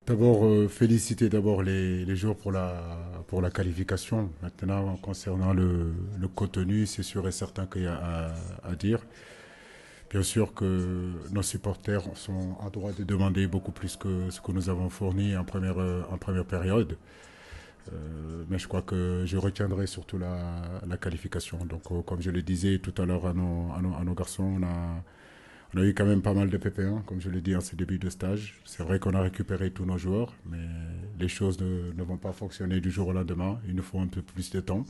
D'abord, féliciter d'abord les joueurs pour la qualification. Maintenant, concernant le contenu, c'est sûr et certain qu'il y a à dire. Bien sûr que nos supporters sont en droit de demander beaucoup plus que ce que nous avons fourni en première période. Mais je crois que je retiendrai surtout la qualification. Donc, comme je le disais tout à l'heure à nos garçons, on a eu quand même pas mal de PP1, comme je l'ai dit en ce début de stage. C'est vrai qu'on a récupéré tous nos joueurs, mais les choses ne vont pas fonctionner du jour au lendemain. Il nous faut un peu plus de temps.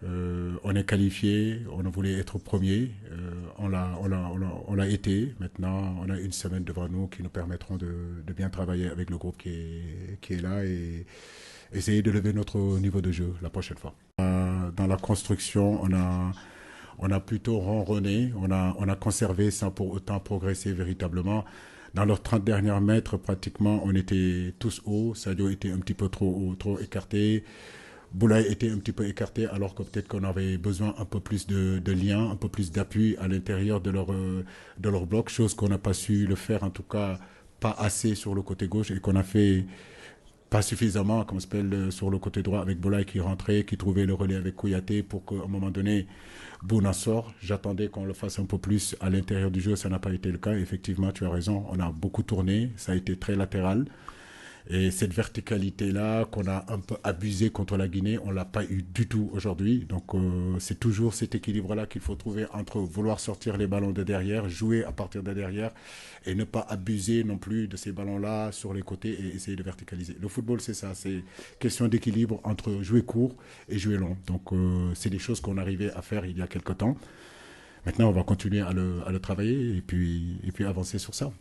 On est qualifié, on voulait être premier, on l'a été. Maintenant, on a une semaine devant nous qui nous permettront de bien travailler avec le groupe qui est là et essayer de lever notre niveau de jeu la prochaine fois. Dans la construction, on a plutôt ronronné, on a conservé sans pour autant progresser véritablement. Dans leurs 30 derniers mètres, pratiquement, on était tous hauts. Sadio était un petit peu trop haut, trop écarté. Boulaye était un petit peu écarté, alors que peut-être qu'on avait besoin un peu plus de liens, un peu plus d'appui à l'intérieur de leur bloc, chose qu'on n'a pas su le faire, en tout cas pas assez sur le côté gauche, et qu'on a fait pas suffisamment, comme on s'appelle, sur le côté droit avec Boulaye qui rentrait, qui trouvait le relais avec Kouyaté pour qu'à un moment donné, Bouna sort. J'attendais qu'on le fasse un peu plus à l'intérieur du jeu, ça n'a pas été le cas. Effectivement, tu as raison, on a beaucoup tourné, ça a été très latéral. Et cette verticalité-là qu'on a un peu abusée contre la Guinée, on ne l'a pas eu du tout aujourd'hui. Donc c'est toujours cet équilibre-là qu'il faut trouver entre vouloir sortir les ballons de derrière, jouer à partir de derrière et ne pas abuser non plus de ces ballons-là sur les côtés et essayer de verticaliser. Le football, c'est ça, c'est question d'équilibre entre jouer court et jouer long. Donc c'est des choses qu'on arrivait à faire il y a quelque temps. Maintenant, on va continuer à le travailler et puis avancer sur ça.